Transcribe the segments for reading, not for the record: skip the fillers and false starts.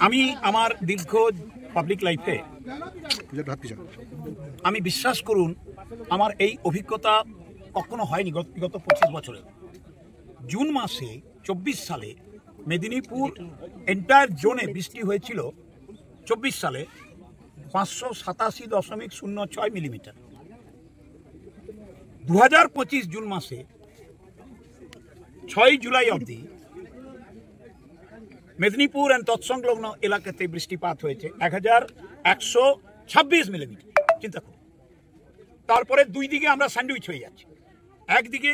আমি আমার দীর্ঘ পাবলিক লাইফে আমি বিশ্বাস করুন আমার এই অভিজ্ঞতা কখনো হয়নি গত 25 বছরে। জুন মাসে 24 সালে মেদিনীপুর এন্টায়ার জোনে বৃষ্টি হয়েছিল 24 সালে 587.06 মিলিমিটার। 2025 জুন মাসে 6 জুলাই অবধি মেদিনীপুর এন্ড তৎসংলগ্ন এলাকাতে বৃষ্টিপাত হয়েছে 1126 মিলিমিটার। চিন্তা করুন, তারপরে দুই দিকে আমরা স্যান্ডউইচ হয়ে যাচ্ছি। একদিকে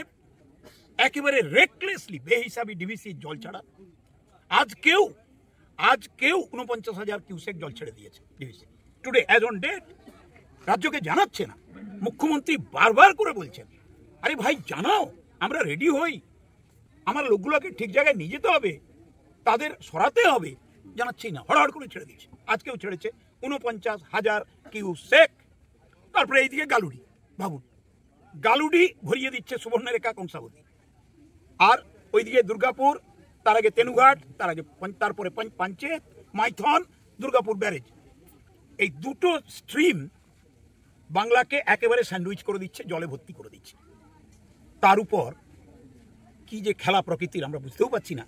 একেবারে রেকলেসলি বেহিসাবি ডিভিসি জল ছাড়া, আজ কেউ 49,000 কিউসেক জল ছেড়ে দিয়েছে DVC today as on date. রাজ্যকে জানাচ্ছে না, মুখ্যমন্ত্রী বারবার করে বলছেন আরে ভাই জানাও, আমরা রেডি হই, আমার লোকগুলোকে ঠিক জায়গায় নিয়ে যেতে হবে, তাদের সরাতে হবে, জানাচ্ছেই না, হড়হড় করে ছেড়ে দিয়েছে। আজকেও ছেড়েছে 49,000 কিউসেক। তারপরে এইদিকে গালুডি, ভাবুন গালুডি ভরিয়ে দিচ্ছে সুবর্ণরেখা কংসাবতী, আর ওইদিকে দুর্গাপুর, তার আগে তেনুঘাট, তারপরে পাঞ্চেত, মাইথন, দুর্গাপুর ব্যারেজ, এই দুটো স্ট্রিম বাংলাকে একেবারে স্যান্ডউইচ করে দিচ্ছে, জলে ভর্তি করে দিচ্ছে। তার উপর কি যে খেলা প্রকৃতির আমরা বুঝতেও পারছি না।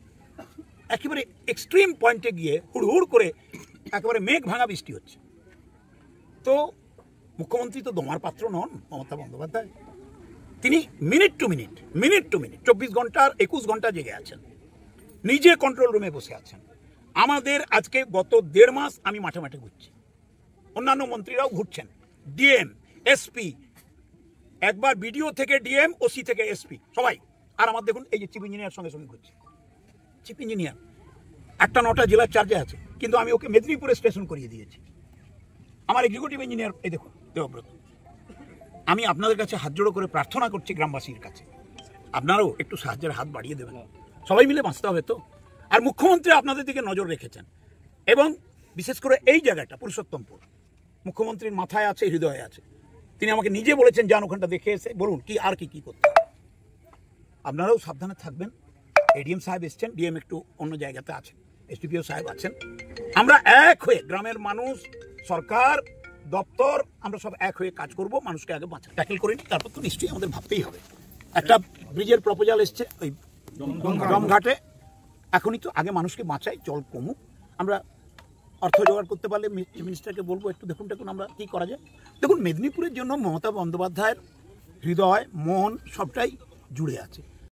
একেবারে এক্সট্রিম পয়েন্টে গিয়ে হুড় করে একেবারে মেঘ ভাঙা বৃষ্টি হচ্ছে। তো মুখ্যমন্ত্রী তো দমার পাত্র নন মমতা বন্দ্যোপাধ্যায়, তিনি মিনিট টু মিনিট 24 ঘন্টার 21 ঘন্টা জেগে আছেন, নিজে কন্ট্রোল রুমে বসে আছেন। আমাদের আজকে গত 1.5 মাস আমি মাঠে মাঠে ঘুরছি, অন্যান্য মন্ত্রীরাও ঘুরছেন, ডিএম, এসপি, একবার বিডিও থেকে ডিএম, ওসি থেকে এসপি সবাই। আর আমার দেখুন এই যে চিফ ইঞ্জিনিয়ার সঙ্গে সঙ্গে ঘুরছি। চিফ ইঞ্জিনিয়ার 8টা 9টা জেলার চার্জে আছে, কিন্তু আমি ওকে মেদিনীপুরে স্টেশন করিয়ে দিয়েছি। আমার এক্সিকিউটিভ ইঞ্জিনিয়ার এই দেখুন দেবব্রত। আমি আপনাদের কাছে হাত জোড়ো করে প্রার্থনা করছি, গ্রামবাসীর কাছে আপনারাও একটু সাহায্যের হাত বাড়িয়ে দেবেন, সবাই মিলে বাঁচতে হবে তো। আর মুখ্যমন্ত্রী আপনাদের দিকে নজর রেখেছেন, এবং বিশেষ করে এই জায়গাটা পুরুষোত্তমপুর মুখ্যমন্ত্রীর মাথায় আছে, হৃদয়ে আছে। তিনি আমাকে নিজে বলেছেন যান ওখানটা দেখে এসে বলুন কি আর কি করতে হবে। আপনারাও সাবধানে থাকবেন। এডিএম সাহেব এসছেন, ডিএম একটু অন্য জায়গাতে আছেন, এসডিপিও সাহেব আছেন। আমরা এক হয়ে, গ্রামের মানুষ, সরকার, দপ্তর, আমরা সব এক হয়ে কাজ করব, মানুষকে আগে ট্যাকেল করে নিই, তারপর তো নিশ্চয়ই আমাদের ভাবতেই হবে। একটা ব্রিজের প্রপোজাল এসছে ওই জমঘাটে, এখনই তো আগে মানুষকে বাঁচাই, জল কমুক। আমরা অর্থ জোগাড় করতে পারলে মিনিস্টারকে বলবো একটু দেখুন আমরা কি করা যায়। দেখুন মেদিনীপুরের জন্য মমতা বন্দ্যোপাধ্যায়ের হৃদয়, মন সবটাই জুড়ে আছে।